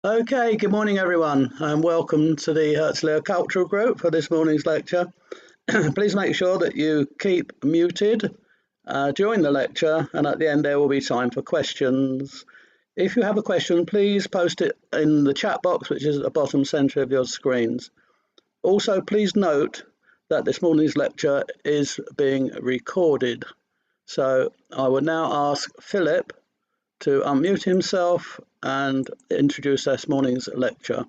Okay, good morning everyone and welcome to the Herzliya Cultural Group for this morning's lecture. Please make sure that you keep muted during the lecture, and at the end there will be time for questions. If you have a question, please post it in the chat box which is at the bottom centre of your screens. Also, please note that this morning's lecture is being recorded. So I would now ask Philip to unmute himself and introduce this morning's lecture.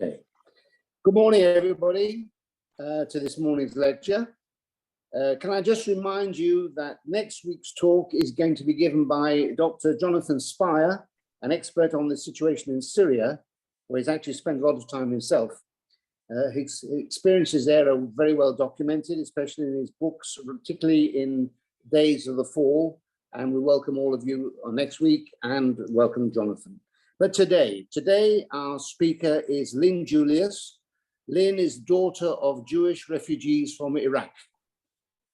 Okay. Good morning, everybody, to this morning's lecture. Can I just remind you that next week's talk is going to be given by Dr. Jonathan Spire, an expert on the situation in Syria, where he's actually spent a lot of time himself. His experiences there are very well documented, especially in his books, particularly in Days of the Fall. And we welcome all of you on next week and welcome Jonathan. But today our speaker is Lyn Julius. Lyn is daughter of Jewish refugees from Iraq.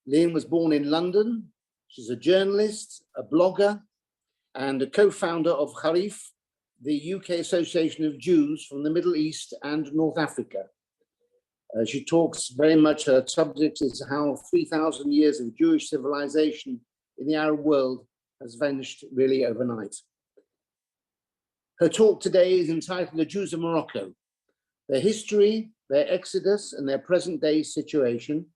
Lyn was born in London. She's a journalist, a blogger, and a co-founder of Harif, the UK Association of Jews from the Middle East and North Africa. She talks very much, her subject is how 3,000 years of Jewish civilization in the Arab world has vanished really overnight. Her talk today is entitled The Jews of Morocco, Their History, Their Exodus and Their Present Day Situation.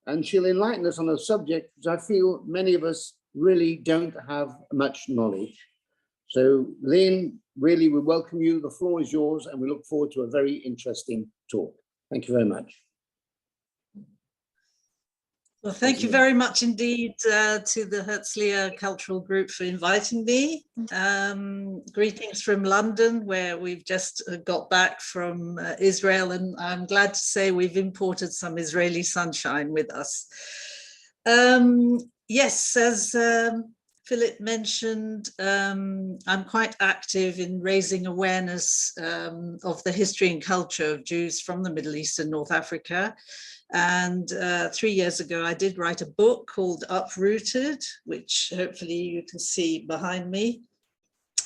And she'll enlighten us on a subject which I feel many of us really don't have much knowledge. So Lyn, really we welcome you, the floor is yours, and we look forward to a very interesting talk. Thank you very much. Well, thank you very much indeed to the Herzliya Cultural Group for inviting me. Greetings from London, where we've just got back from Israel, and I'm glad to say we've imported some Israeli sunshine with us. Yes, as Philip mentioned, I'm quite active in raising awareness of the history and culture of Jews from the Middle East and North Africa. And 3 years ago, I did write a book called Uprooted, which hopefully you can see behind me.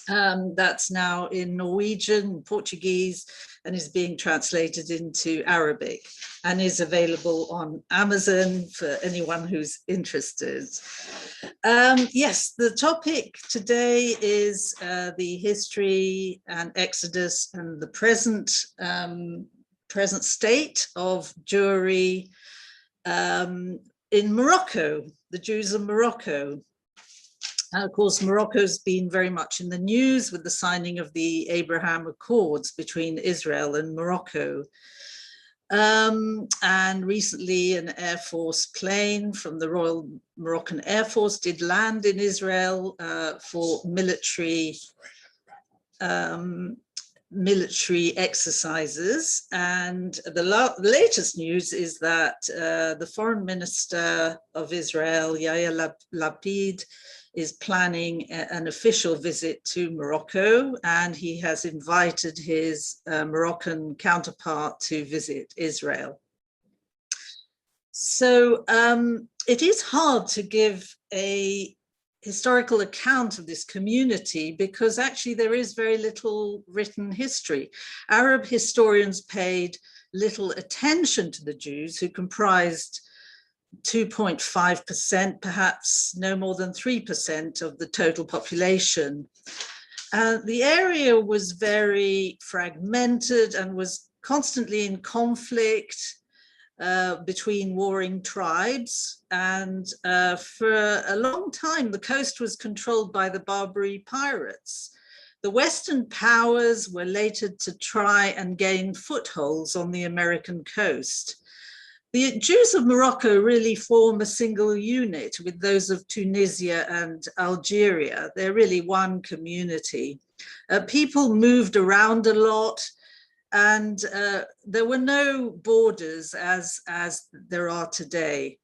That's now in Norwegian, Portuguese, and is being translated into Arabic and is available on Amazon for anyone who's interested. Yes, the topic today is the history and exodus and the present state of Jewry in Morocco, the Jews of Morocco. And of course, Morocco's been very much in the news with the signing of the Abraham Accords between Israel and Morocco. And recently an Air Force plane from the Royal Moroccan Air Force did land in Israel for military exercises. And the latest news is that the foreign minister of Israel, Yair Lapid, is planning an official visit to Morocco, and he has invited his Moroccan counterpart to visit Israel. So it is hard to give a historical account of this community because actually there is very little written history. Arab historians paid little attention to the Jews, who comprised 2.5%, perhaps no more than 3% of the total population. The area was very fragmented and was constantly in conflict between warring tribes, and for a long time the coast was controlled by the Barbary pirates. The Western powers were later to try and gain footholds on the American coast. The Jews of Morocco really form a single unit with those of Tunisia and Algeria. They're really one community. People moved around a lot, and there were no borders as there are today.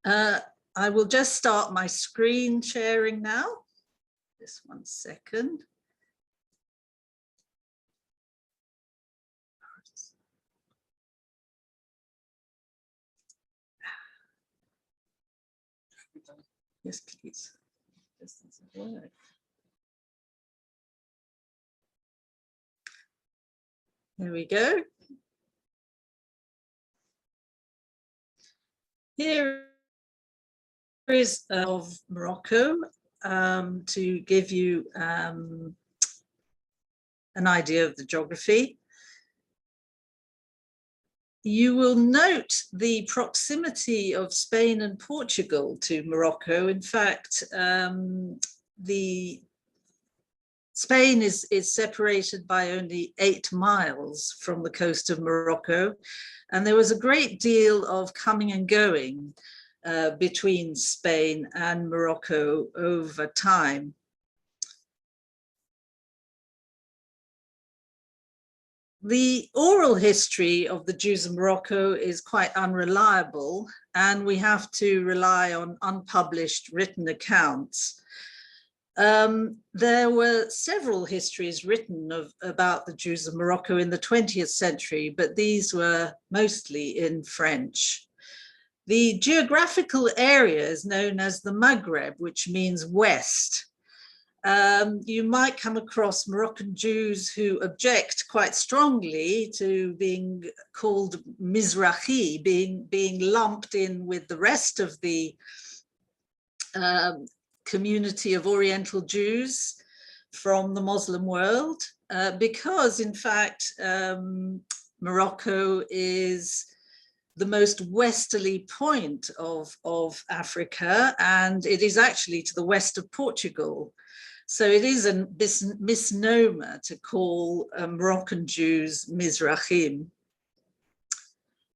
I will just start my screen sharing now. Just 1 second. Yes, please. This doesn't work. There we go. Here is of Morocco to give you an idea of the geography. You will note the proximity of Spain and Portugal to Morocco. In fact, Spain is separated by only 8 miles from the coast of Morocco, and there was a great deal of coming and going between Spain and Morocco over time. The oral history of the Jews of Morocco is quite unreliable, and we have to rely on unpublished written accounts. There were several histories written about the Jews of Morocco in the 20th century, but these were mostly in French. The geographical area is known as the Maghreb, which means west. You might come across Moroccan Jews who object quite strongly to being called Mizrahi, being lumped in with the rest of the community of Oriental Jews from the Muslim world, because in fact, Morocco is the most westerly point of Africa, and it is actually to the west of Portugal. So it is a misnomer to call Moroccan Jews Mizrahim.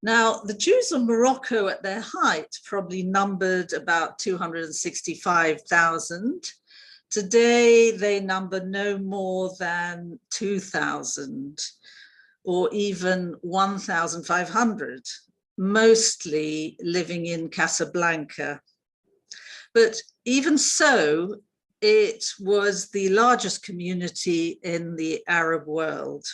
Now, the Jews of Morocco at their height probably numbered about 265,000. Today, they number no more than 2,000 or even 1,500, mostly living in Casablanca. But even so, it was the largest community in the Arab world.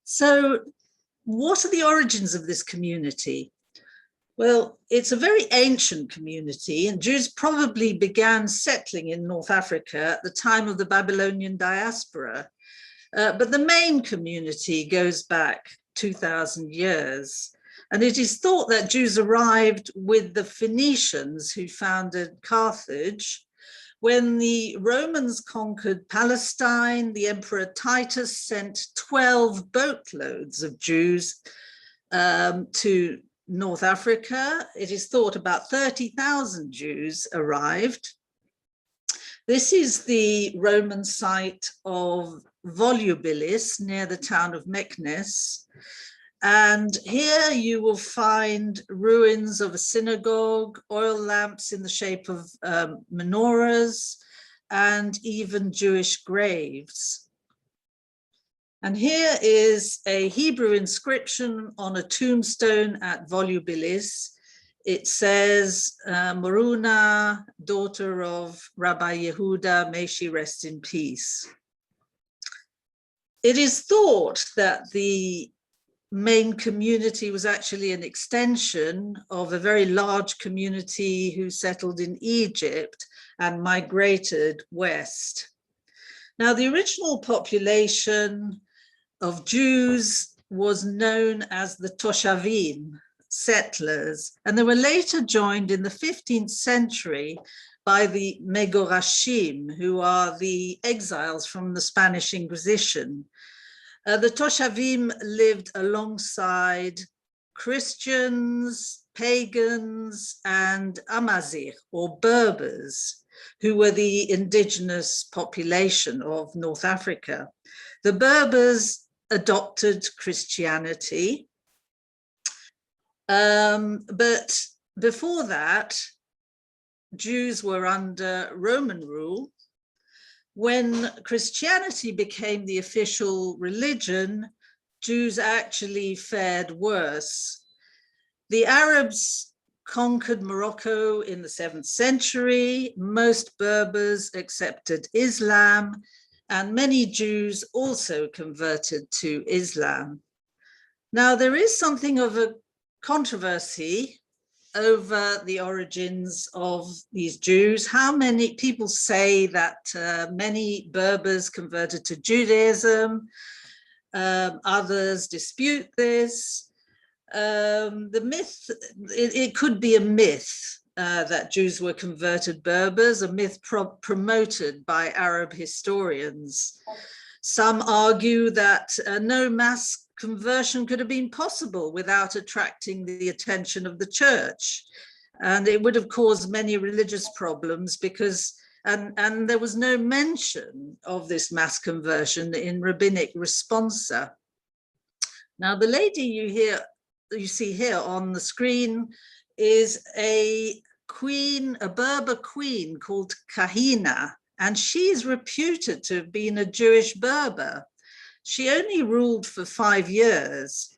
So, what are the origins of this community? Well, it's a very ancient community, and Jews probably began settling in North Africa at the time of the Babylonian diaspora. But the main community goes back 2,000 years. And it is thought that Jews arrived with the Phoenicians who founded Carthage. When the Romans conquered Palestine, the Emperor Titus sent 12 boatloads of Jews to North Africa. It is thought about 30,000 Jews arrived. This is the Roman site of Volubilis near the town of Meknes. And here you will find ruins of a synagogue, oil lamps in the shape of menorahs, and even Jewish graves. And here is a Hebrew inscription on a tombstone at Volubilis. It says, Moruna, daughter of Rabbi Yehuda, may she rest in peace. It is thought that the main community was actually an extension of a very large community who settled in Egypt and migrated west. Now, the original population of Jews was known as the Toshavim, settlers, and they were later joined in the 15th century by the Megorashim, who are the exiles from the Spanish Inquisition. The Toshavim lived alongside Christians, pagans, and Amazigh, or Berbers, who were the indigenous population of North Africa. The Berbers adopted Christianity, but before that, Jews were under Roman rule. When Christianity became the official religion, Jews actually fared worse. The Arabs conquered Morocco in the 7th century. Most Berbers accepted Islam, and many Jews also converted to Islam. Now, there is something of a controversy over the origins of these Jews. How many people say that many Berbers converted to Judaism? Others dispute this. The myth, it could be a myth that Jews were converted Berbers, a myth promoted by Arab historians. Some argue that no mass conversion could have been possible without attracting the attention of the church. And it would have caused many religious problems because, and there was no mention of this mass conversion in rabbinic responsa. Now, the lady you see here on the screen is a queen, a Berber queen called Kahina, and she is reputed to have been a Jewish Berber. She only ruled for 5 years,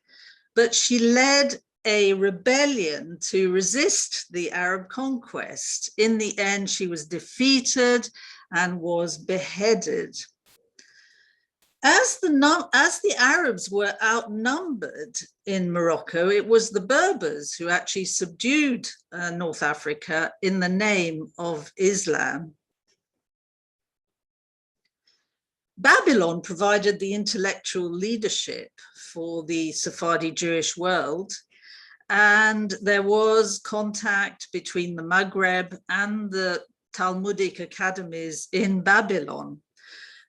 but she led a rebellion to resist the Arab conquest. In the end, she was defeated and was beheaded. As the Arabs were outnumbered in Morocco, it was the Berbers who actually subdued North Africa in the name of Islam. Babylon provided the intellectual leadership for the Sephardi Jewish world, and there was contact between the Maghreb and the Talmudic academies in Babylon.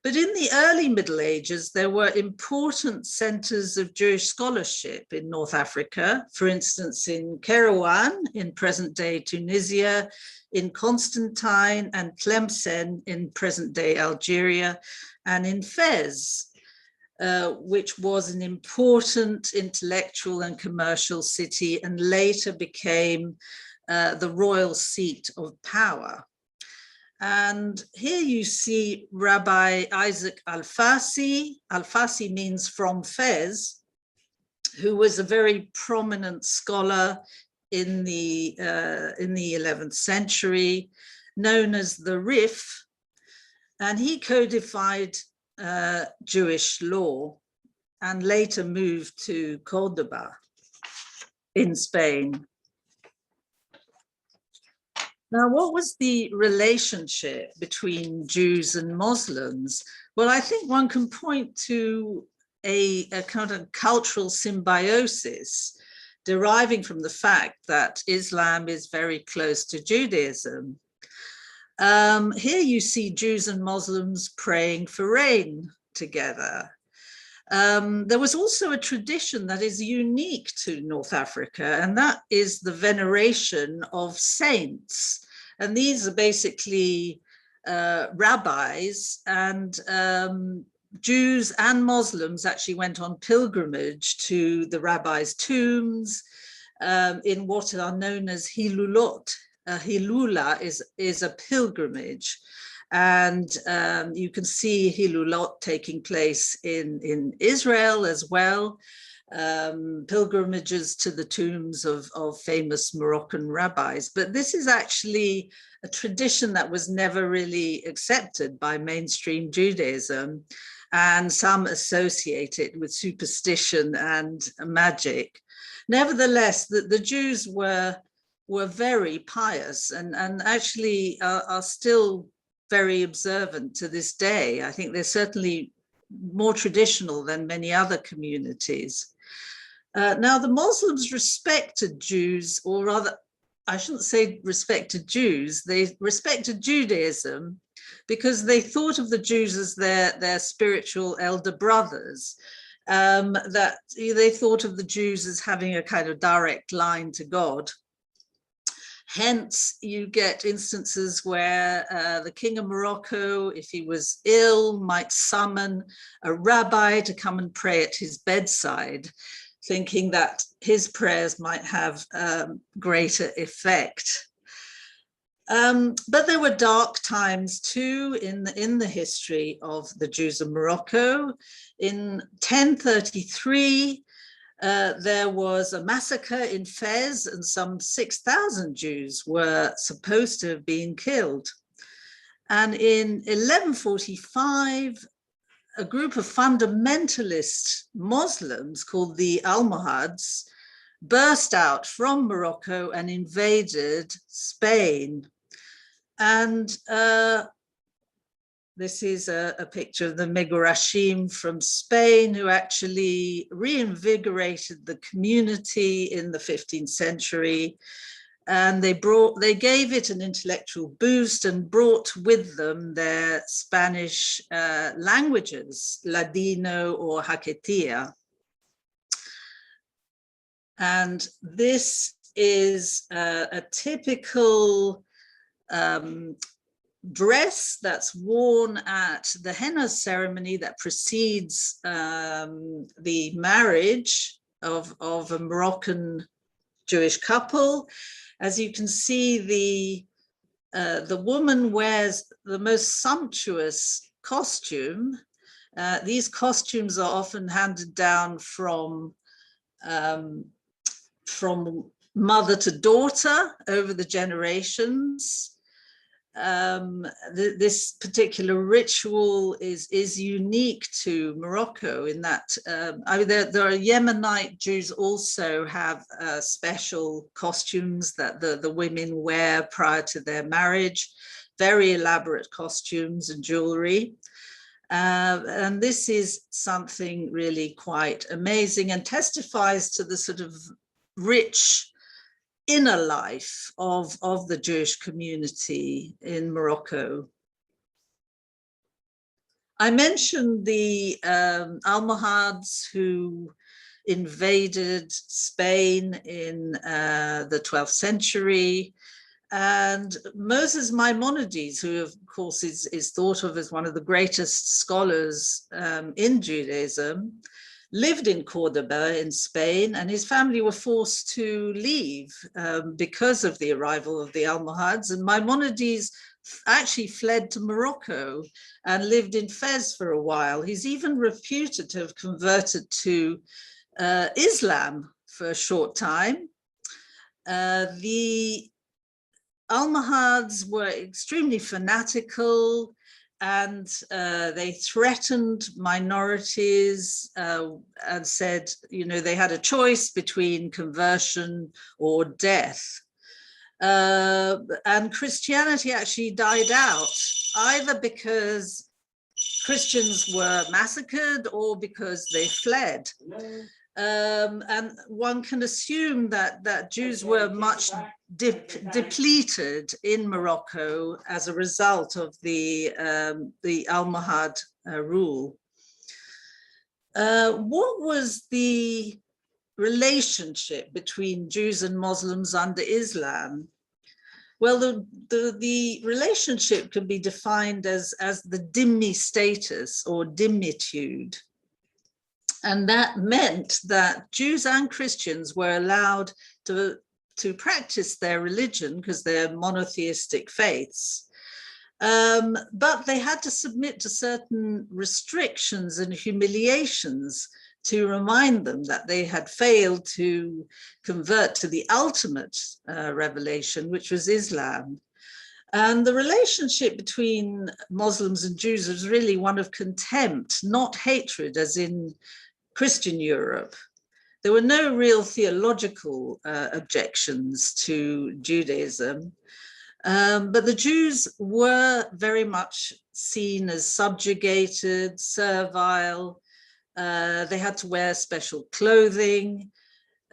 But in the early Middle Ages, there were important centers of Jewish scholarship in North Africa, for instance, in Kairouan, in present-day Tunisia, in Constantine and Tlemcen, in present-day Algeria, and in Fez, which was an important intellectual and commercial city and later became the royal seat of power. And here you see Rabbi Isaac Al-Fasi. Al-Fasi means from Fez, who was a very prominent scholar in the 11th century, known as the Rif, and he codified Jewish law and later moved to Cordoba in Spain. Now, what was the relationship between Jews and Muslims? Well, I think one can point to a kind of cultural symbiosis deriving from the fact that Islam is very close to Judaism. Here you see Jews and Muslims praying for rain together. There was also a tradition that is unique to North Africa, and that is the veneration of saints. And these are basically rabbis, and Jews and Muslims actually went on pilgrimage to the rabbis' tombs in what are known as hilulot. Hilula is a pilgrimage. And you can see hilulot taking place in Israel as well, pilgrimages to the tombs of famous Moroccan rabbis. But this is actually a tradition that was never really accepted by mainstream Judaism, and some associate it with superstition and magic. Nevertheless, the Jews were very pious and actually are still very observant to this day. I think they're certainly more traditional than many other communities. Now, the Muslims respected Jews, or rather, I shouldn't say respected Jews, they respected Judaism because they thought of the Jews as their spiritual elder brothers, that they thought of the Jews as having a kind of direct line to God. Hence, you get instances where the king of Morocco, if he was ill, might summon a rabbi to come and pray at his bedside, thinking that his prayers might have greater effect. But there were dark times too in the history of the Jews of Morocco. In 1033, there was a massacre in Fez, and some 6,000 Jews were supposed to have been killed. And in 1145, a group of fundamentalist Muslims called the Almohads burst out from Morocco and invaded Spain. And this is a picture of the Megorashim from Spain, who actually reinvigorated the community in the 15th century. And they gave it an intellectual boost and brought with them their Spanish languages, Ladino or Haketia. And this is a typical dress that's worn at the henna ceremony that precedes the marriage of a Moroccan Jewish couple. As you can see, the woman wears the most sumptuous costume. These costumes are often handed down from mother to daughter over the generations. This particular ritual is unique to Morocco in that I mean, there are Yemenite Jews also have special costumes that the women wear prior to their marriage, very elaborate costumes and jewelry. And this is something really quite amazing and testifies to the sort of rich inner life of the Jewish community in Morocco. I mentioned the Almohads who invaded Spain in the 12th century. And Moses Maimonides, who of course is thought of as one of the greatest scholars in Judaism, lived in Cordoba in Spain, and his family were forced to leave because of the arrival of the Almohads. And Maimonides actually fled to Morocco and lived in Fez for a while. He's even reputed to have converted to Islam for a short time. The Almohads were extremely fanatical, and they threatened minorities and said, you know, they had a choice between conversion or death. And Christianity actually died out, either because Christians were massacred or because they fled. And one can assume that Jews were much depleted in Morocco as a result of the Almohad rule. What was the relationship between Jews and Muslims under Islam? Well, the relationship can be defined as the Dhimmi status or dhimmitude. And that meant that Jews and Christians were allowed to practice their religion because they're monotheistic faiths. But they had to submit to certain restrictions and humiliations to remind them that they had failed to convert to the ultimate revelation, which was Islam. And the relationship between Muslims and Jews was really one of contempt, not hatred, as in Christian Europe. There were no real theological objections to Judaism, but the Jews were very much seen as subjugated, servile. They had to wear special clothing.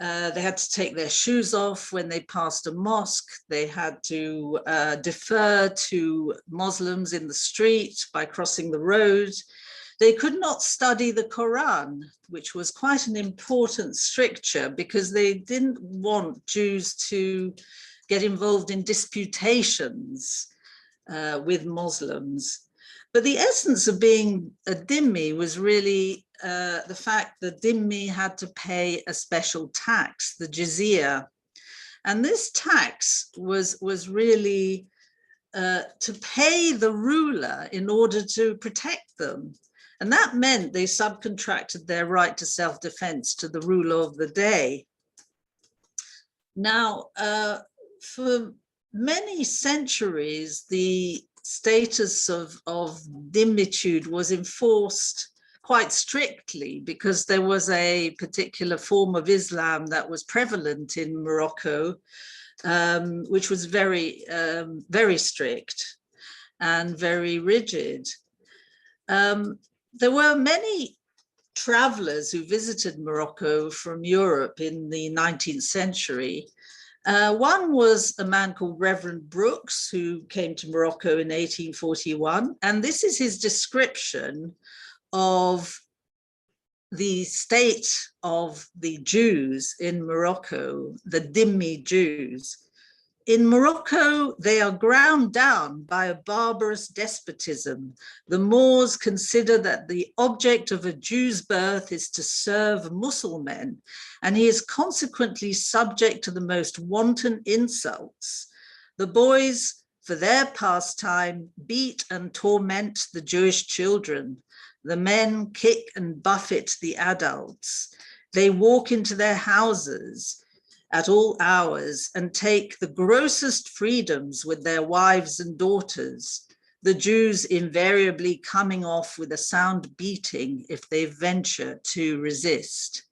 They had to take their shoes off when they passed a mosque. They had to defer to Muslims in the street by crossing the road. They could not study the Quran, which was quite an important stricture because they didn't want Jews to get involved in disputations with Muslims. But the essence of being a dhimmi was really the fact that dhimmi had to pay a special tax, the jizya. And this tax was really to pay the ruler in order to protect them. And that meant they subcontracted their right to self-defense to the ruler of the day. Now, for many centuries, the status of dhimmitude was enforced quite strictly, because there was a particular form of Islam that was prevalent in Morocco, which was very, very strict and very rigid. There were many travelers who visited Morocco from Europe in the 19th century. One was a man called Reverend Brooks, who came to Morocco in 1841. And this is his description of the state of the Jews in Morocco, the Dhimmi Jews. In Morocco, they are ground down by a barbarous despotism. The Moors consider that the object of a Jew's birth is to serve Muslimen, and he is consequently subject to the most wanton insults. The boys, for their pastime, beat and torment the Jewish children. The men kick and buffet the adults. They walk into their houses at all hours and take the grossest freedoms with their wives and daughters, the Jews invariably coming off with a sound beating if they venture to resist.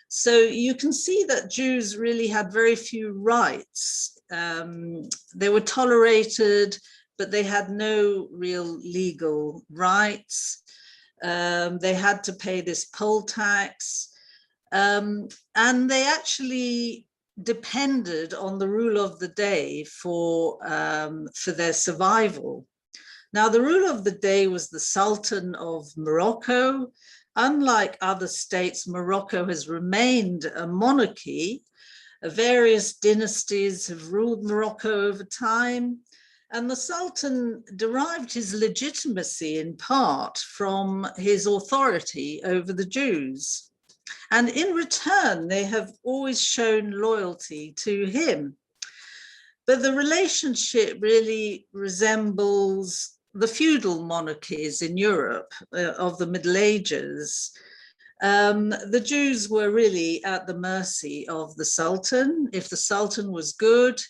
So you can see that Jews really had very few rights. They were tolerated, but they had no real legal rights. They had to pay this poll tax, and they actually depended on the rule of the day for their survival. Now, the rule of the day was the Sultan of Morocco. Unlike other states, Morocco has remained a monarchy. Various dynasties have ruled Morocco over time, and the Sultan derived his legitimacy in part from his authority over the Jews. And in return, they have always shown loyalty to him. But the relationship really resembles the feudal monarchies in Europe of the Middle Ages. The Jews were really at the mercy of the Sultan. If the Sultan was good,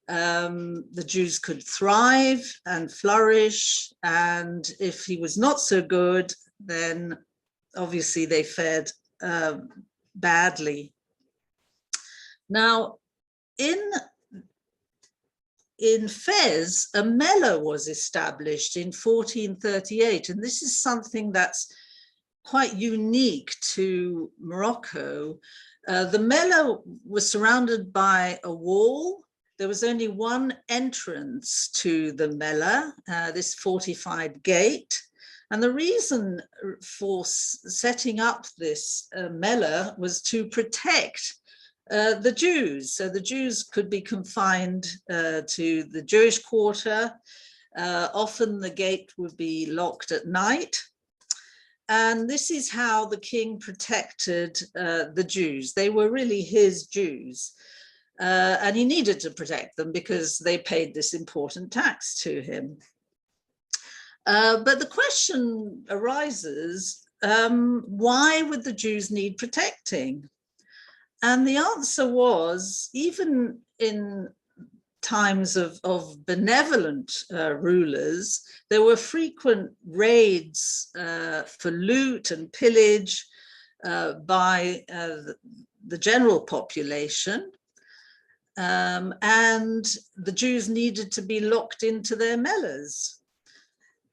the Jews could thrive and flourish. And if he was not so good, then obviously they fared badly. Now, in Fez, a mellah was established in 1438, and this is something that's quite unique to Morocco. The mellah was surrounded by a wall. There was only one entrance to the mellah, this fortified gate. And the reason for setting up this mellah was to protect the Jews. So the Jews could be confined to the Jewish quarter. Often the gate would be locked at night. And this is how the king protected the Jews. They were really his Jews. And he needed to protect them because they paid this important tax to him. But the question arises, why would the Jews need protecting? And the answer was, even in times of benevolent rulers, there were frequent raids for loot and pillage by the general population. And the Jews needed to be locked into their mellahs.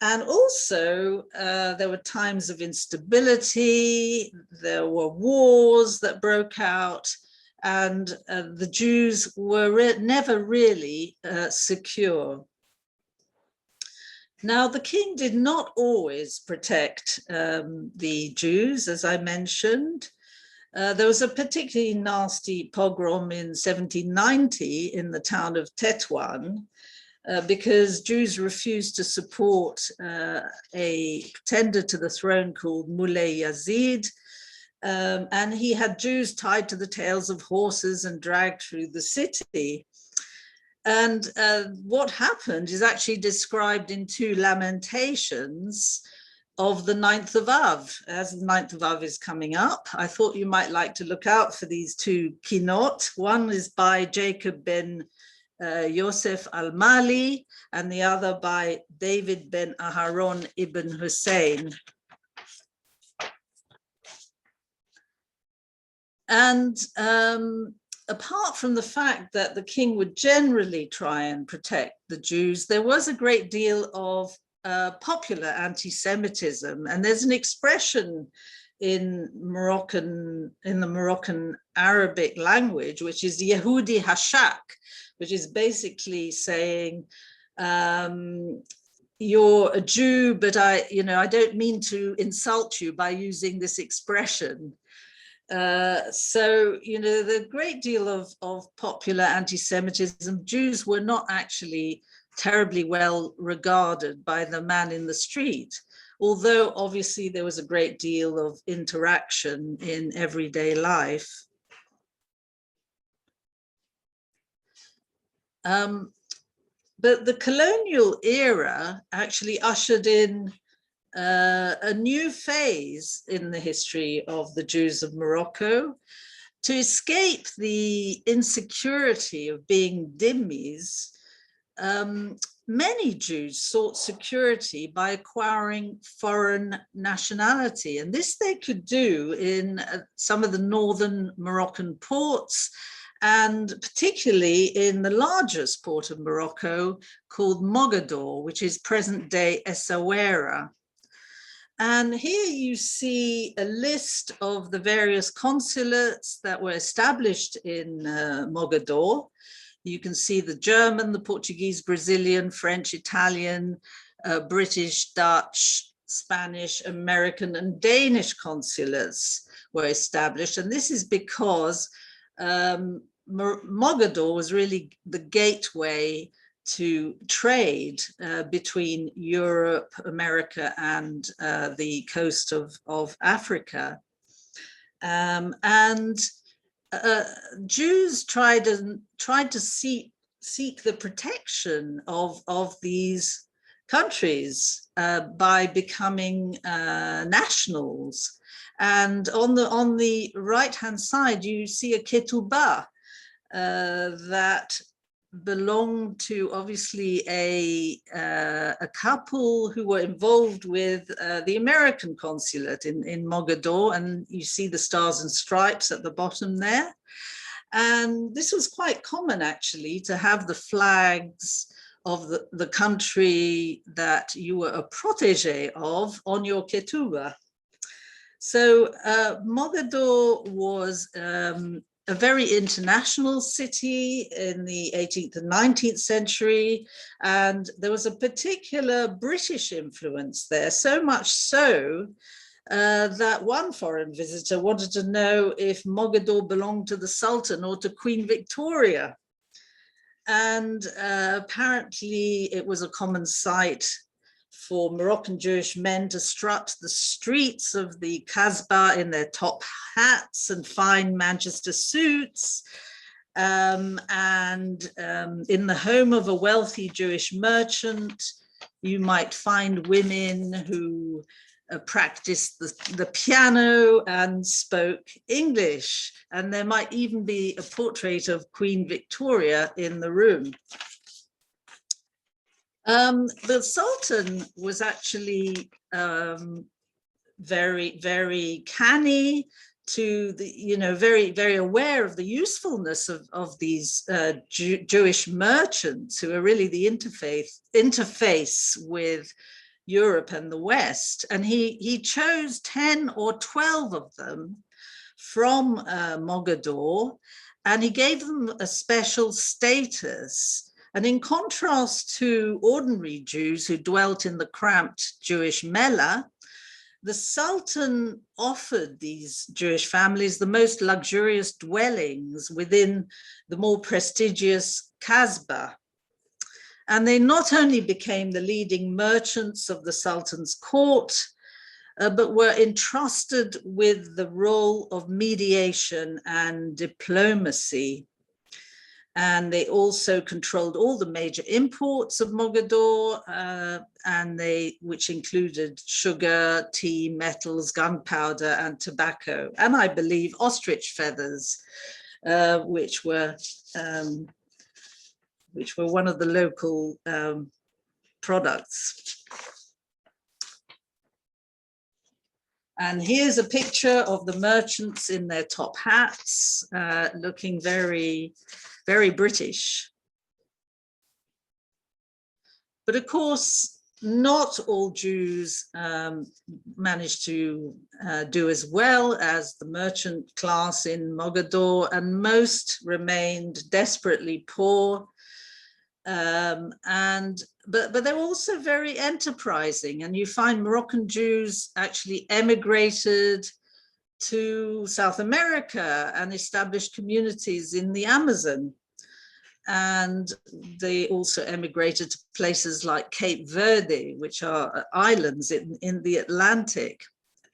And also, there were times of instability, there were wars that broke out, and the Jews were never really secure. Now, the king did not always protect the Jews, as I mentioned. There was a particularly nasty pogrom in 1790 in the town of Tétouan, because Jews refused to support a pretender to the throne called Moulay Yazid. And he had Jews tied to the tails of horses and dragged through the city. And what happened is actually described in two lamentations of the 9th of Av. As the 9th of Av is coming up, I thought you might like to look out for these two kinot. One is by Jacob ben Yosef al-Mali, and the other by David ben Aharon ibn Hussein. And apart from the fact that the king would generally try and protect the Jews, there was a great deal of popular anti-Semitism. And there's an expression in the Moroccan Arabic language, which is Yehudi Hashak, which is basically saying, you're a Jew, but I don't mean to insult you by using this expression. So, the great deal of popular anti-Semitism, Jews were not actually terribly well regarded by the man in the street, although obviously there was a great deal of interaction in everyday life. But the colonial era actually ushered in a new phase in the history of the Jews of Morocco. To escape the insecurity of being dhimmis, many Jews sought security by acquiring foreign nationality. And this they could do in some of the northern Moroccan ports, and particularly in the largest port of Morocco called Mogador, which is present-day Essaouira. And here you see a list of the various consulates that were established in Mogador. You can see the German, the Portuguese, Brazilian, French, Italian, British, Dutch, Spanish, American, and Danish consulates were established. And this is because Mogador was really the gateway to trade between Europe, America, and the coast of Africa. Jews tried to seek the protection of these countries by becoming nationals. And on the right-hand side, you see a ketubah that belonged to obviously a couple who were involved with the American consulate in Mogador, and you see the stars and stripes at the bottom there. And this was quite common actually, to have the flags of the country that you were a protege of on your ketubah. So Mogador was a very international city in the 18th and 19th century, and there was a particular British influence there, so much so that one foreign visitor wanted to know if Mogador belonged to the Sultan or to Queen Victoria. And apparently it was a common sight for Moroccan Jewish men to strut the streets of the Kasbah in their top hats and fine Manchester suits. In the home of a wealthy Jewish merchant, you might find women who practiced the piano and spoke English. And there might even be a portrait of Queen Victoria in the room. The Sultan was actually very, very canny, to the, very, very aware of the usefulness of these Jewish merchants, who are really the interface with Europe and the West. And he chose 10 or 12 of them from Mogador, and he gave them a special status. And in contrast to ordinary Jews who dwelt in the cramped Jewish Mellah, the Sultan offered these Jewish families the most luxurious dwellings within the more prestigious Kasbah. And they not only became the leading merchants of the Sultan's court, but were entrusted with the role of mediation and diplomacy. And they also controlled all the major imports of Mogador, which included sugar, tea, metals, gunpowder, and tobacco, and I believe ostrich feathers, which were one of the local products. And here's a picture of the merchants in their top hats, looking very, very British. But of course, not all Jews managed to do as well as the merchant class in Mogador, and most remained desperately poor. But they're also very enterprising, and you find Moroccan Jews actually emigrated to South America and established communities in the Amazon. And they also emigrated to places like Cape Verde, which are islands in the Atlantic.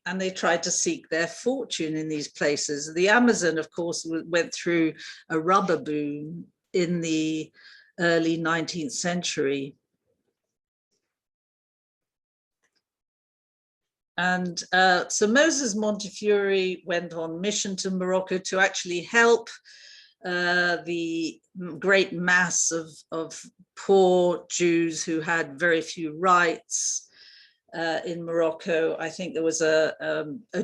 And they tried to seek their fortune in these places. The Amazon, of course, went through a rubber boom in the early 19th century. And so Moses Montefiore went on mission to Morocco to actually help the great mass of poor Jews who had very few rights in Morocco. I think there was a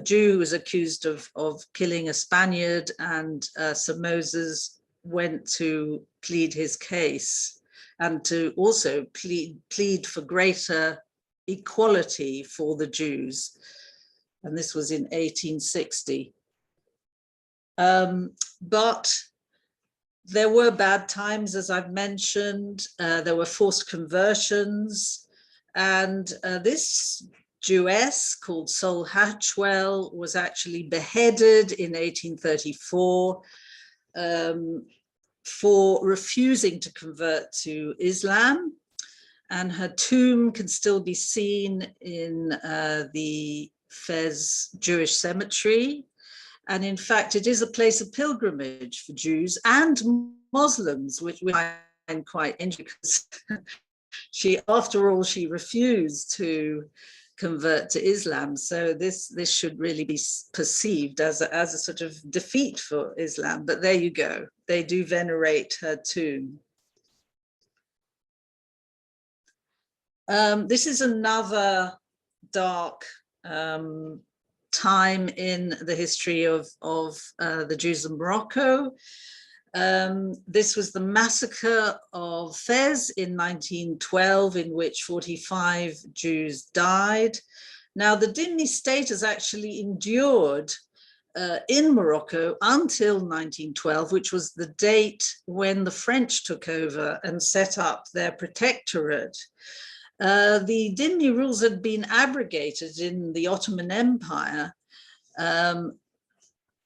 Jew who was accused of killing a Spaniard, and so Moses went to plead his case and to also plead for greater equality for the Jews. And this was in 1860. But there were bad times, as I've mentioned. There were forced conversions. And this Jewess called Sol Hatchwell was actually beheaded in 1834 for refusing to convert to Islam. And her tomb can still be seen in the Fez Jewish cemetery. And in fact, it is a place of pilgrimage for Jews and Muslims, which I find quite interesting, because after all, she refused to convert to Islam. So this should really be perceived as a sort of defeat for Islam. But there you go. They do venerate her tomb. This is another dark time in the history of the Jews of Morocco. This was the massacre of Fez in 1912, in which 45 Jews died. Now, the Dhimmi state has actually endured in Morocco until 1912, which was the date when the French took over and set up their protectorate. The Dhimmi rules had been abrogated in the Ottoman Empire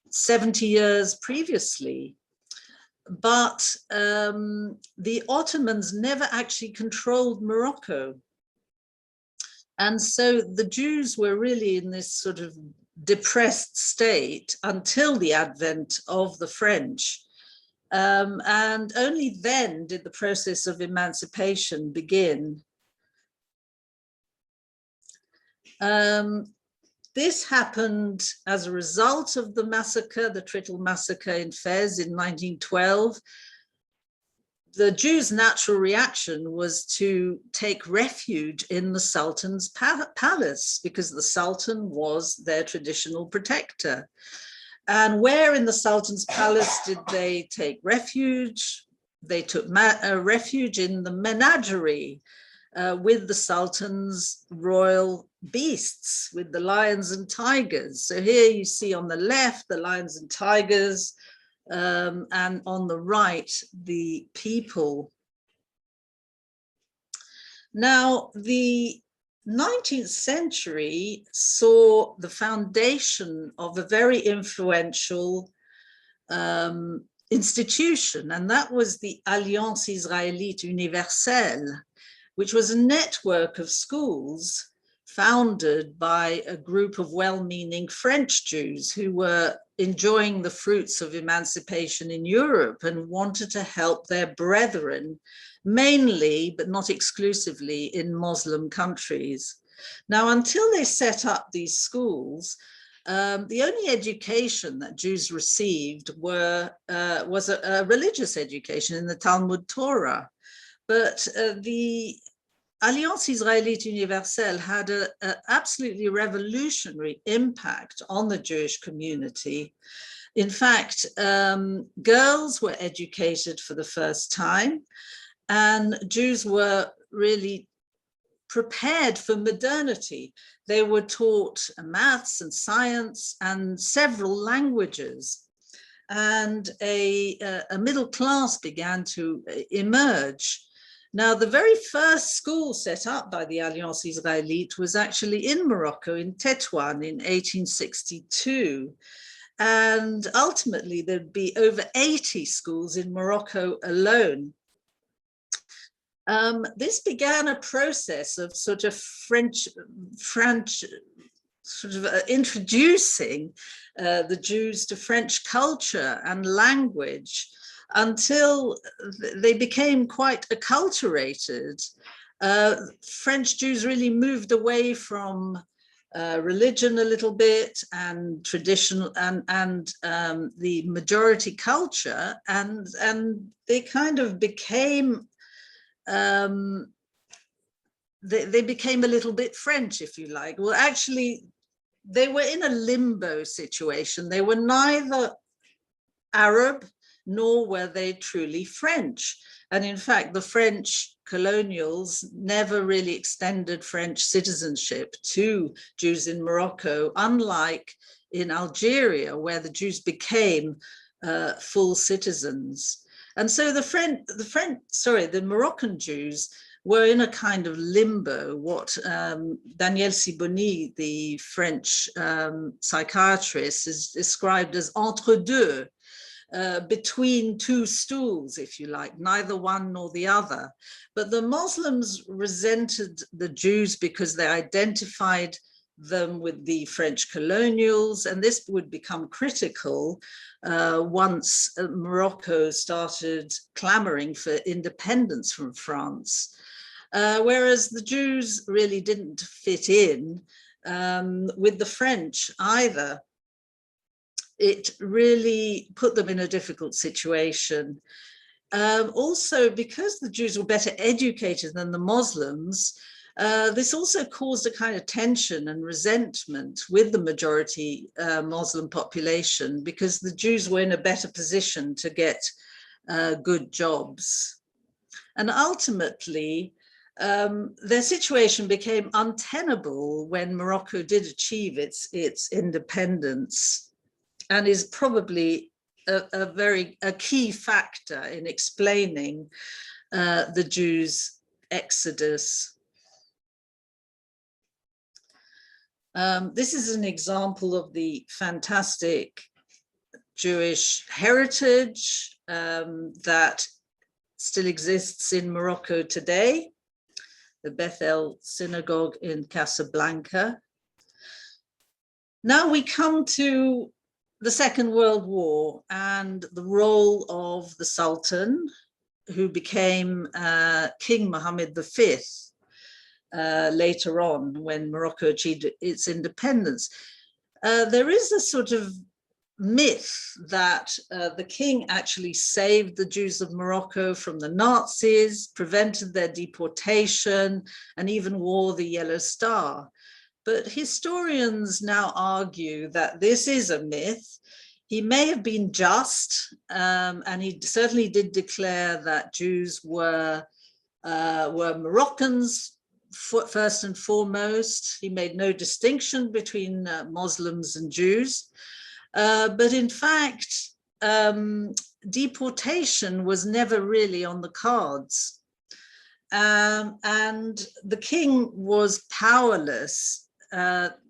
70 years previously, but the Ottomans never actually controlled Morocco. And so the Jews were really in this sort of depressed state until the advent of the French. And only then did the process of emancipation begin. This happened as a result of the massacre, the Trittle massacre in Fez in 1912. The Jews' natural reaction was to take refuge in the Sultan's palace, because the Sultan was their traditional protector. And where in the Sultan's palace did they take refuge? They took refuge in the menagerie with the Sultan's royal beasts, with the lions and tigers. So here you see on the left the lions and tigers, and on the right the people. Now, the 19th century saw the foundation of a very influential institution, and that was the Alliance Israélite Universelle, which was a network of schools founded by a group of well-meaning French Jews who were enjoying the fruits of emancipation in Europe and wanted to help their brethren, mainly, but not exclusively, in Muslim countries. Now, until they set up these schools, the only education that Jews received was a religious education in the Talmud Torah. But the Alliance Israélite Universelle had an absolutely revolutionary impact on the Jewish community. In fact, girls were educated for the first time, and Jews were really prepared for modernity. They were taught maths and science and several languages, and a middle class began to emerge. Now, the very first school set up by the Alliance Israélite was actually in Morocco, in Tétouan, in 1862. And ultimately, there'd be over 80 schools in Morocco alone. This began a process of sort of French sort of introducing the Jews to French culture and language until they became quite acculturated. French Jews really moved away from religion a little bit and traditional and the majority culture, and they kind of became they became a little bit French, if you like. Well, actually, they were in a limbo situation. They were neither Arab nor were they truly French. And in fact, the French colonials never really extended French citizenship to Jews in Morocco, unlike in Algeria, where the Jews became full citizens. And so the Moroccan Jews were in a kind of limbo, what Daniel Sibony, the French psychiatrist, is described as entre deux, between two stools, if you like, neither one nor the other. But the Muslims resented the Jews because they identified them with the French colonials, and this would become critical once Morocco started clamoring for independence from France. Whereas the Jews really didn't fit in with the French either. It really put them in a difficult situation. Also, because the Jews were better educated than the Muslims, this also caused a kind of tension and resentment with the majority Muslim population, because the Jews were in a better position to get good jobs. And ultimately, their situation became untenable when Morocco did achieve its independence, and is probably a key factor in explaining the Jews' exodus. This is an example of the fantastic Jewish heritage that still exists in Morocco today, the Beth El Synagogue in Casablanca. Now we come to the Second World War and the role of the Sultan, who became King Mohammed V later on when Morocco achieved its independence. There is a sort of myth that the king actually saved the Jews of Morocco from the Nazis, prevented their deportation, and even wore the Yellow Star. But historians now argue that this is a myth. He may have been just, and he certainly did declare that Jews were Moroccans first and foremost. He made no distinction between Muslims and Jews. But in fact, deportation was never really on the cards. And the king was powerless.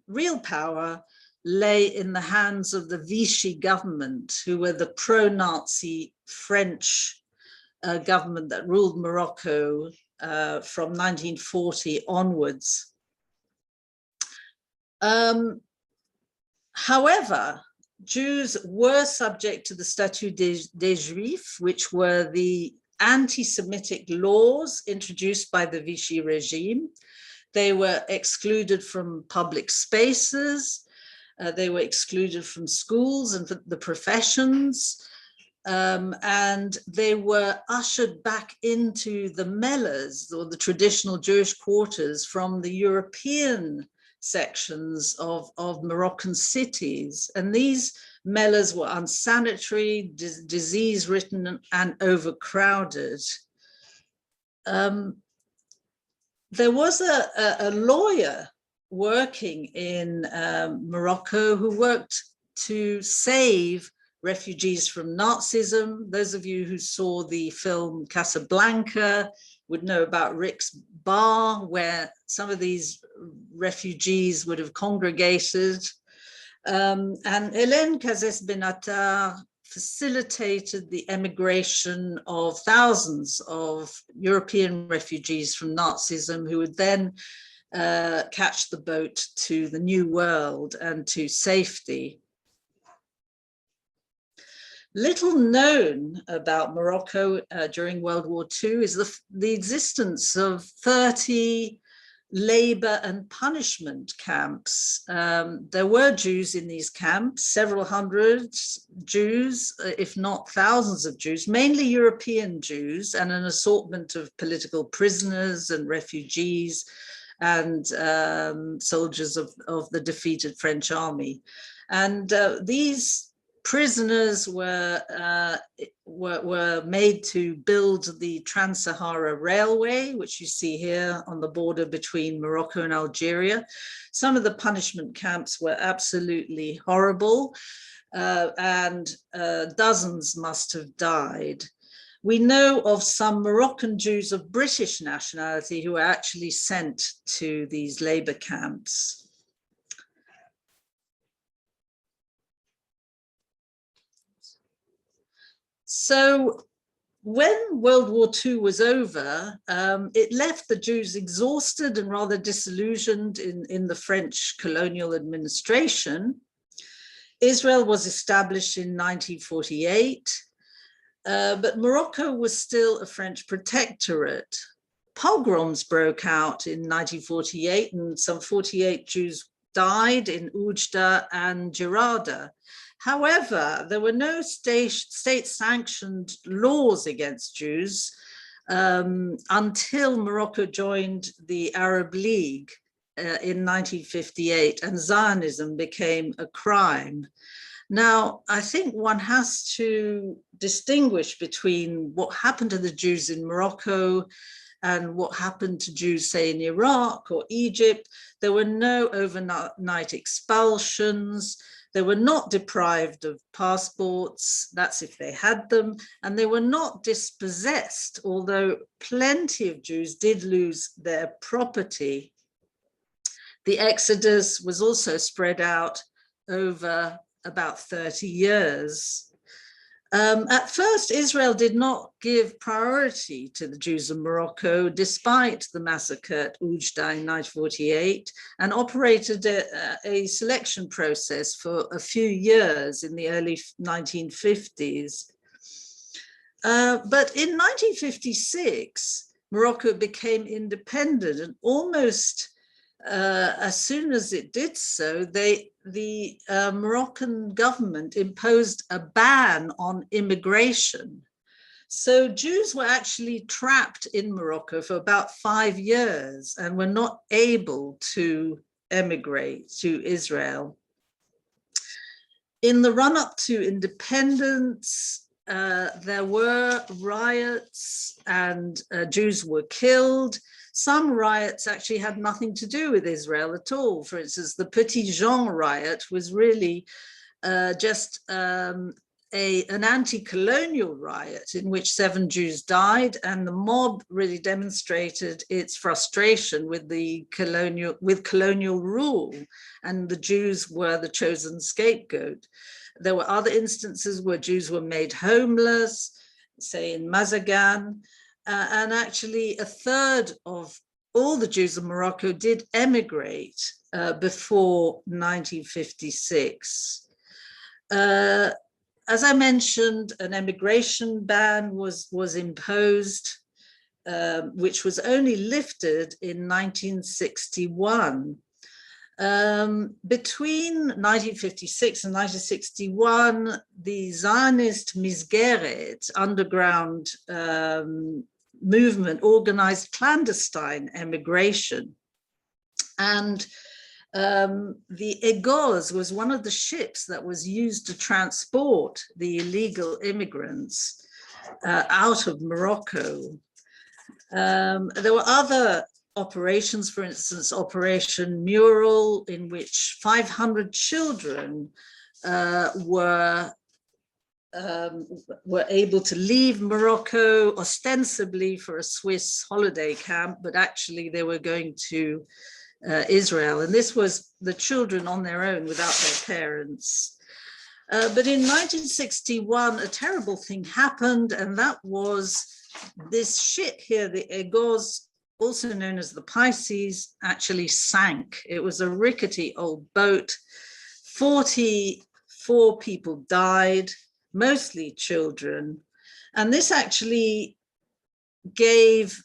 Real power lay in the hands of the Vichy government, who were the pro-Nazi French government that ruled Morocco from 1940 onwards. However, Jews were subject to the Statut des Juifs, which were the anti-Semitic laws introduced by the Vichy regime. They were excluded from public spaces. They were excluded from schools and the professions. and they were ushered back into the mellahs, or the traditional Jewish quarters, from the European sections of Moroccan cities. And these mellahs were unsanitary, disease-ridden, and overcrowded. There was a lawyer working in Morocco who worked to save refugees from Nazism. Those of you who saw the film Casablanca would know about Rick's Bar, where some of these refugees would have congregated. And Hélène Cazès Benatar facilitated the emigration of thousands of European refugees from Nazism, who would then catch the boat to the New World and to safety. Little known about Morocco during World War II is the existence of 30 labor and punishment camps. There were Jews in these camps, several hundred Jews, if not thousands of Jews, mainly European Jews, and an assortment of political prisoners and refugees and soldiers of the defeated French army. And these prisoners were made to build the Trans-Sahara Railway, which you see here on the border between Morocco and Algeria. Some of the punishment camps were absolutely horrible, and dozens must have died. We know of some Moroccan Jews of British nationality who were actually sent to these labor camps. So when World War II was over, it left the Jews exhausted and rather disillusioned in the French colonial administration. Israel was established in 1948, but Morocco was still a French protectorate. Pogroms broke out in 1948, and some 48 Jews died in Oujda and Gerada. However, there were no state-sanctioned laws against Jews until Morocco joined the Arab League in 1958, and Zionism became a crime. Now, I think one has to distinguish between what happened to the Jews in Morocco and what happened to Jews, say, in Iraq or Egypt. There were no overnight expulsions. They were not deprived of passports, that's if they had them, and they were not dispossessed, although plenty of Jews did lose their property. The exodus was also spread out over about 30 years. At first, Israel did not give priority to the Jews of Morocco, despite the massacre at Oujda in 1948, and operated a selection process for a few years in the early 1950s. But in 1956, Morocco became independent, and almost as soon as it did so, the Moroccan government imposed a ban on immigration. So Jews were actually trapped in Morocco for about 5 years and were not able to emigrate to Israel. In the run-up to independence, there were riots and Jews were killed. Some riots actually had nothing to do with Israel at all. For instance, the Petit Jean riot was really just an anti-colonial riot in which 7 Jews died, and the mob really demonstrated its frustration with colonial rule, and the Jews were the chosen scapegoat. There were other instances where Jews were made homeless, say in Mazagan. And actually, a third of all the Jews of Morocco did emigrate before 1956. As I mentioned, an emigration ban was imposed, which was only lifted in 1961. Between 1956 and 1961, the Zionist Misgeret underground movement organized clandestine emigration. And the Egoz was one of the ships that was used to transport the illegal immigrants out of Morocco. There were other operations, for instance, Operation Mural, in which 500 children were able to leave Morocco ostensibly for a Swiss holiday camp, but actually they were going to Israel. And this was the children on their own without their parents. But in 1961, a terrible thing happened, and that was this ship here, the Egoz, also known as the Pisces, actually sank. It was a rickety old boat. 44 people died, mostly children. And this actually gave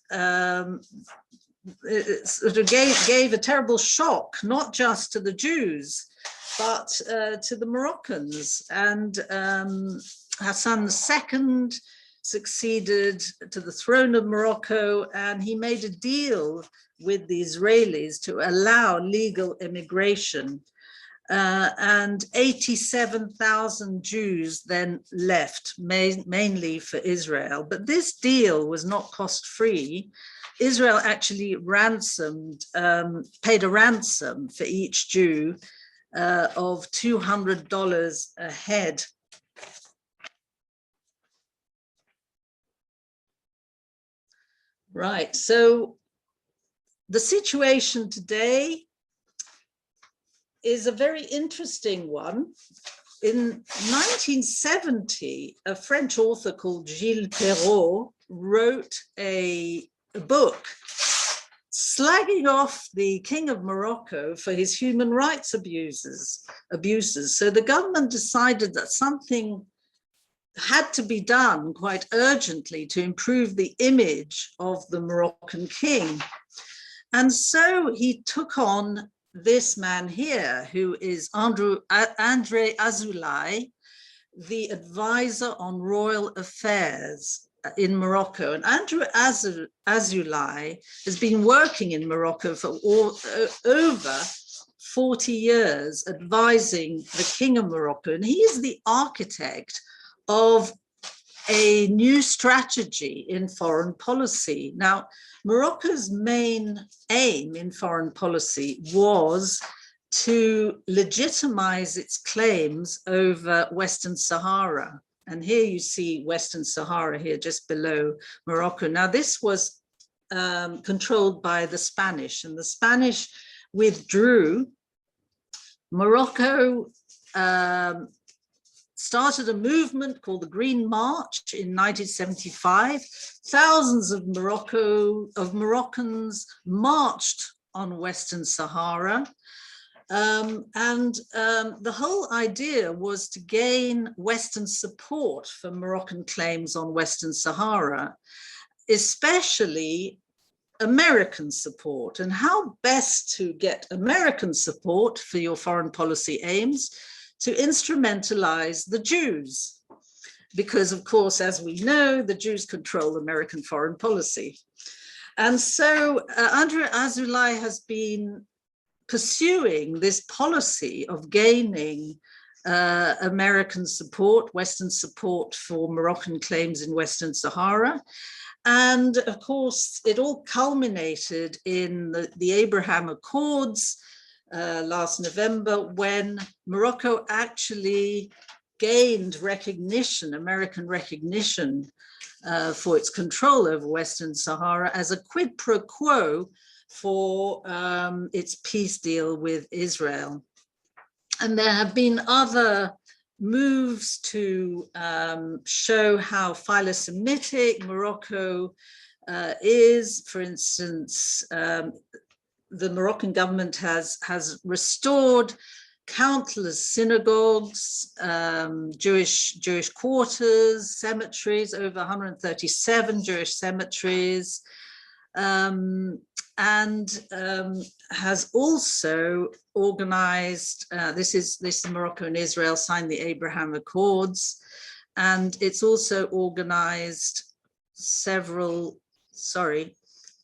gave a terrible shock, not just to the Jews, but to the Moroccans. And Hassan II succeeded to the throne of Morocco, and he made a deal with the Israelis to allow legal immigration. And 87,000 Jews then left, mainly for Israel. But this deal was not cost-free. Israel actually paid a ransom for each Jew of $200 a head. Right, so the situation today is a very interesting one. In 1970, a French author called Gilles Perrault wrote a book slagging off the King of Morocco for his human rights abuses. So the government decided that something had to be done quite urgently to improve the image of the Moroccan king. And so he took on this man here, who is André Azoulay, the advisor on royal affairs in Morocco. And André Azoulay has been working in Morocco for over 40 years, advising the King of Morocco. And he is the architect of a new strategy in foreign policy. Now, Morocco's main aim in foreign policy was to legitimize its claims over Western Sahara. And here you see Western Sahara here just below Morocco. Now, this was controlled by the Spanish, and the Spanish withdrew. Morocco started a movement called the Green March in 1975. Thousands of Moroccans marched on Western Sahara. The whole idea was to gain Western support for Moroccan claims on Western Sahara, especially American support. And how best to get American support for your foreign policy aims? To instrumentalize the Jews, because of course, as we know, the Jews control American foreign policy. And so André Azoulay has been pursuing this policy of gaining American support, Western support for Moroccan claims in Western Sahara. And of course, it all culminated in the Abraham Accords last November, when Morocco actually gained recognition, American recognition, for its control over Western Sahara as a quid pro quo for its peace deal with Israel. And there have been other moves to show how philo-Semitic Morocco is. For instance, the Moroccan government has restored countless synagogues, Jewish quarters, cemeteries, over 137 Jewish cemeteries. and has also organized, this is Morocco and Israel signed the Abraham Accords, and it's also organized several, sorry,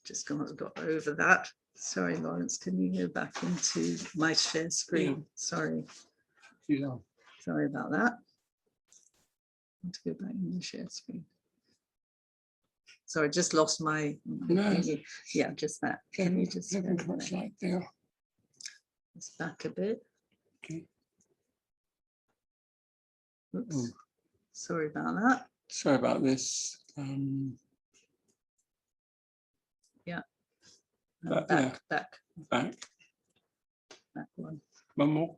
just got over that. Sorry, Lawrence, can you go back into my share screen? Yeah. Sorry. Yeah. Sorry about that. I want to go back in the share screen. Sorry, just lost my, no. Yeah, just that. Can you just like there? It's back a bit. Okay. Oops. Oh. Sorry about that. Sorry about this. Yeah. Back one. One more.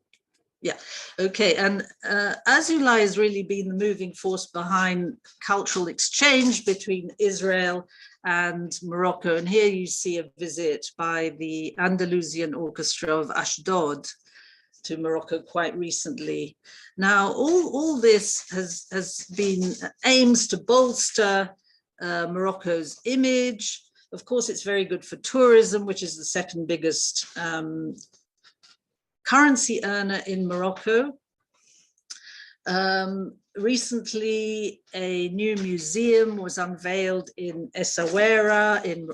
Yeah, okay, and Herzliya has really been the moving force behind cultural exchange between Israel and Morocco. And here you see a visit by the Andalusian Orchestra of Ashdod to Morocco quite recently. Now, all this has been aims to bolster Morocco's image. Of course, it's very good for tourism, which is the second biggest currency earner in Morocco. Recently, a new museum was unveiled in Essaouira, in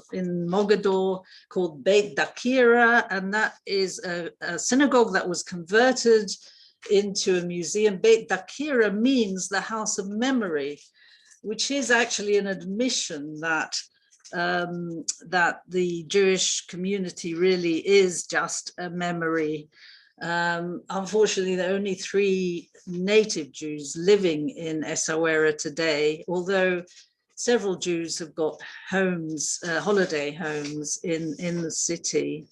Mogador, called Beit Dakira, and that is a synagogue that was converted into a museum. Beit Dakira means the house of memory, which is actually an admission that that the Jewish community really is just a memory. Unfortunately, there are only 3 native Jews living in Essaouira today, although several Jews have got homes, holiday homes in the city.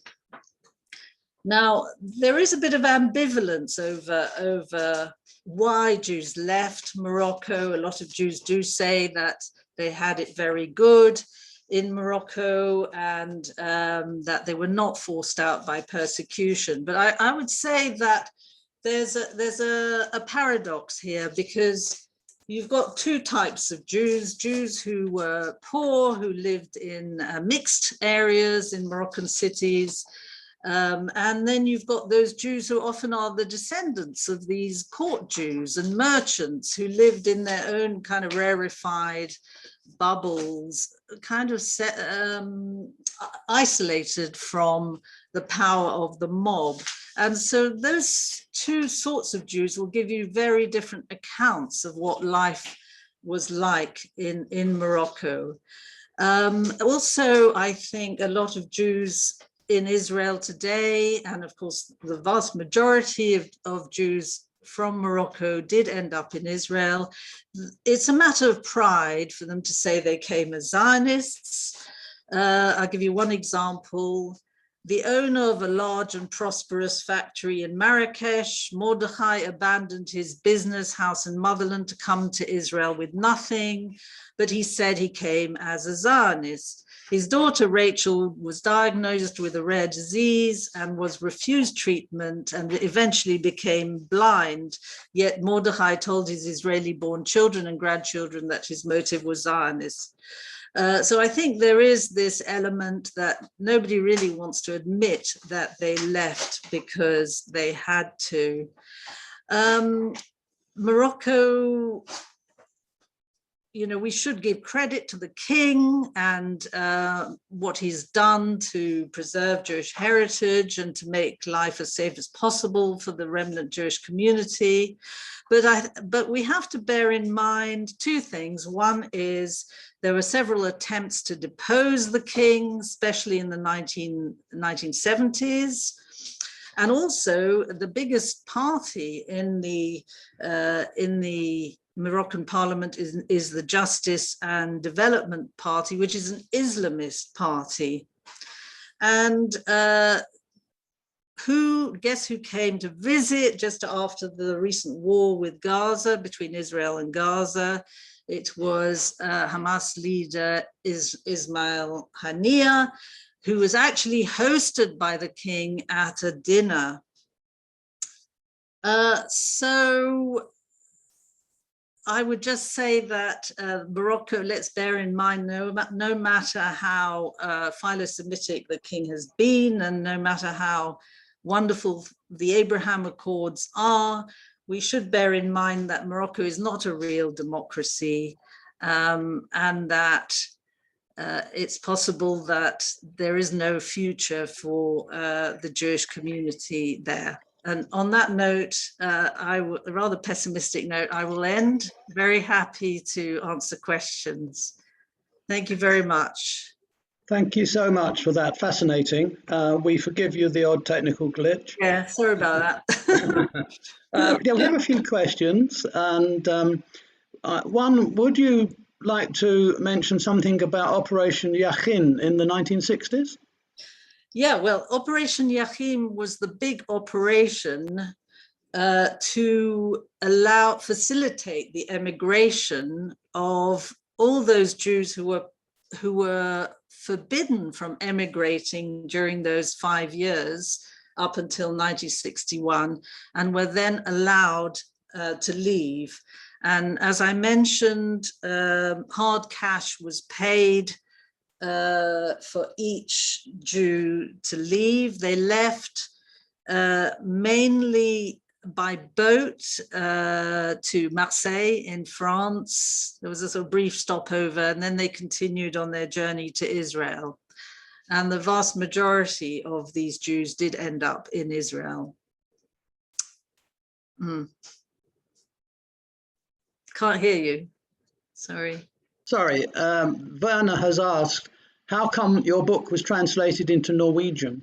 Now, there is a bit of ambivalence over why Jews left Morocco. A lot of Jews do say that they had it very good in Morocco and that they were not forced out by persecution. But I would say that there's a paradox here, because you've got 2 types of Jews who were poor, who lived in mixed areas in Moroccan cities, and then you've got those Jews who often are the descendants of these court Jews and merchants who lived in their own kind of rarefied bubbles, kind of isolated from the power of the mob. And so those 2 sorts of Jews will give you very different accounts of what life was like in Morocco. Also, I think a lot of Jews in Israel today, and of course the vast majority of Jews from Morocco did end up in Israel. It's a matter of pride for them to say they came as Zionists. I'll give you one example. The owner of a large and prosperous factory in Marrakesh, Mordechai, abandoned his business, house and motherland to come to Israel with nothing, but he said he came as a Zionist. His daughter Rachel was diagnosed with a rare disease and was refused treatment and eventually became blind. Yet Mordechai told his Israeli-born children and grandchildren that his motive was Zionist. So I think there is this element that nobody really wants to admit that they left because they had to. Morocco, you know, we should give credit to the king and what he's done to preserve Jewish heritage and to make life as safe as possible for the remnant Jewish community. But we have to bear in mind 2 things. One is there were several attempts to depose the king, especially in the 1970s. And also the biggest party in the Moroccan parliament is the Justice and Development Party, which is an Islamist party. And guess who came to visit just after the recent war with Gaza, between Israel and Gaza? It was Hamas leader Ismail Haniyeh, who was actually hosted by the king at a dinner. So I would just say that Morocco, let's bear in mind, no matter how philo-Semitic the king has been, and no matter how wonderful the Abraham Accords are, we should bear in mind that Morocco is not a real democracy, and that it's possible that there is no future for the Jewish community there. And on that note, a rather pessimistic note, I will end. Very happy to answer questions. Thank you very much. Thank you so much for that. Fascinating. We forgive you the odd technical glitch. Yeah, sorry about that. Yeah, we have a few questions, and one, would you like to mention something about Operation Yachin in the 1960s? Yeah, well, Operation Yachim was the big operation to facilitate the emigration of all those Jews who were forbidden from emigrating during those 5 years up until 1961, and were then allowed to leave. And as I mentioned, hard cash was paid for each Jew to leave. They left mainly by boat to Marseille in France. There was a sort of brief stopover, and then they continued on their journey to Israel. And the vast majority of these Jews did end up in Israel. Can't hear you. Sorry. Sorry, Werner has asked, how come your book was translated into Norwegian?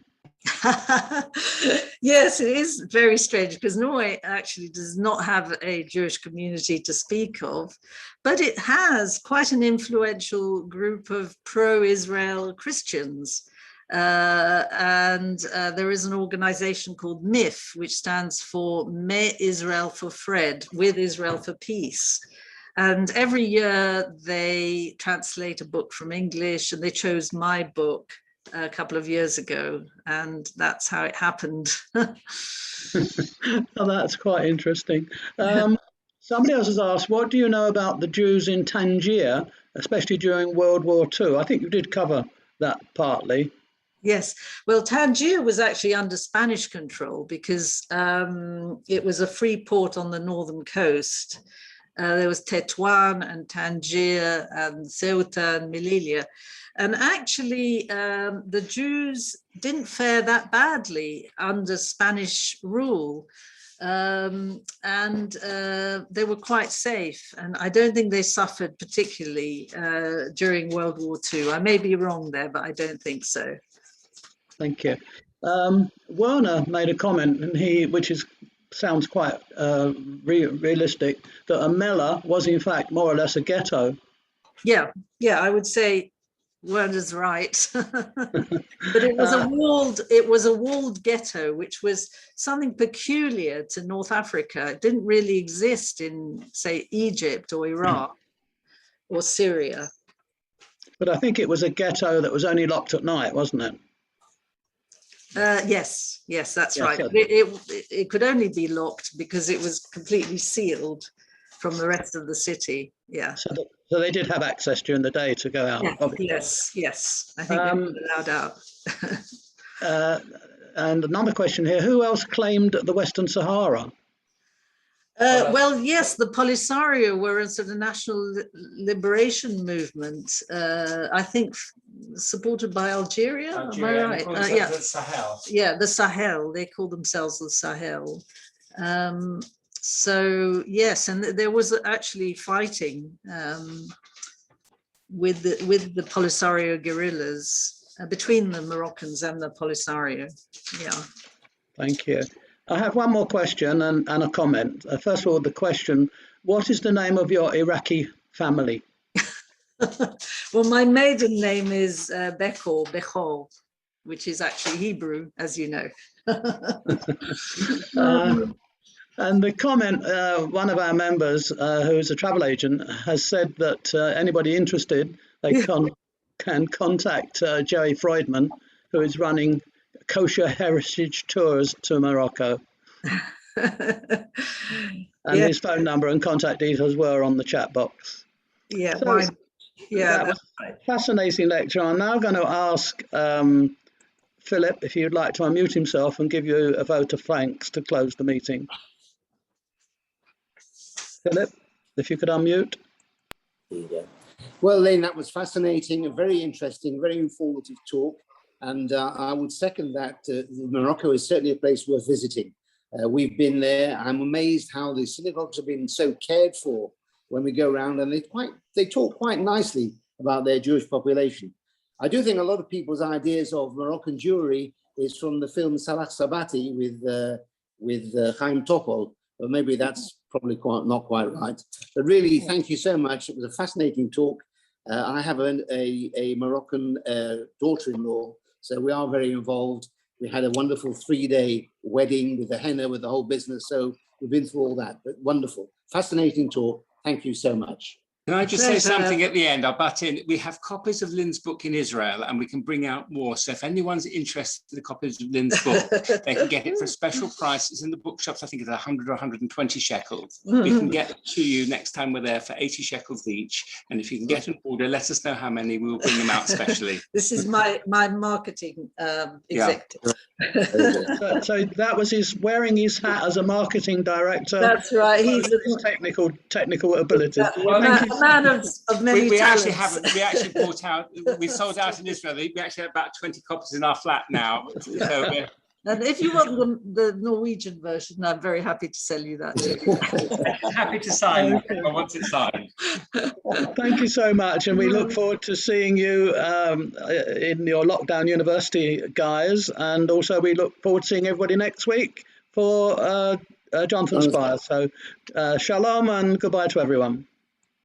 Yes, it is very strange because Norway actually does not have a Jewish community to speak of, but it has quite an influential group of pro-Israel Christians. And there is an organization called MIF, which stands for Me Israel for Fred, with Israel for Peace. And every year they translate a book from English, and they chose my book a couple of years ago, and that's how it happened. Oh, that's quite interesting. Somebody else has asked, what do you know about the Jews in Tangier, especially during World War II? I think you did cover that partly. Yes, well, Tangier was actually under Spanish control because it was a free port on the northern coast. There was Tetuan and Tangier and Ceuta and Melilla. And actually, the Jews didn't fare that badly under Spanish rule. And they were quite safe. And I don't think they suffered particularly during World War II. I may be wrong there, but I don't think so. Thank you. Werner made a comment, and which sounds quite realistic, that Amela was in fact more or less a ghetto. Yeah, I would say Werner's right. But it was a walled ghetto, which was something peculiar to North Africa. It didn't really exist in, say, Egypt or Iraq or Syria. But I think it was a ghetto that was only locked at night, wasn't it? Yes, that's right. It could only be locked because it was completely sealed from the rest of the city. Yeah. So they did have access during the day to go out. Yeah, yes. I think they were allowed out. And another question here: who else claimed the Western Sahara? Well, yes, the Polisario were a sort of national liberation movement. I think supported by Algeria. Am I right? Yeah. The Sahel. Yeah, the Sahel. They call themselves the Sahel. So yes, and there was actually fighting with the Polisario guerrillas between the Moroccans and the Polisario. Yeah. Thank you. I have one more question and a comment. First of all, the question: what is the name of your Iraqi family? Well, my maiden name is Bechor, which is actually Hebrew, as you know. And the comment, one of our members, who is a travel agent, has said that anybody interested, they can contact Joey Freudman, who is running kosher heritage tours to Morocco. And Yeah. his phone number and contact details were on the chat box. Yeah, So why? Yeah, that was that's right. a fascinating lecture. I'm now going to ask Philip if you'd like to unmute himself and give you a vote of thanks to close the meeting. Philip, if you could unmute. There you go. Well, Lyn, that was fascinating, a very interesting, very informative talk. And I would second that. Morocco is certainly a place worth visiting. We've been there. I'm amazed how the synagogues have been so cared for when we go around, and they talk quite nicely about their Jewish population. I do think a lot of people's ideas of Moroccan Jewry is from the film Salah Sabati with Chaim Topol, but maybe that's probably not quite right. But really, thank you so much. It was a fascinating talk. I have a Moroccan daughter-in-law, so we are very involved. We had a wonderful 3-day wedding with the henna, with the whole business. So we've been through all that, but wonderful, fascinating talk. Thank you so much. Can I just say something at the end? I'll butt in. We have copies of Lyn's book in Israel, and we can bring out more. So if anyone's interested in the copies of Lyn's book, they can get it for a special price. It's in the bookshops. I think it's 100 or 120 shekels. We can get it to you next time we're there for 80 shekels each. And if you can get an order, let us know how many. We will bring them out specially. This is my marketing executive. So that was his wearing his hat as a marketing director. That's right. He's his technical abilities. a man of many we talents. actually haven't. We actually bought out. We sold out in Israel. We actually have about 20 copies in our flat now. So and if you want the Norwegian version, I'm very happy to sell you that too. happy to sign once it's signed. Thank you so much, and we look forward to seeing you in your lockdown university, guys, and also we look forward to seeing everybody next week for Jonathan Spire. So shalom and goodbye to everyone.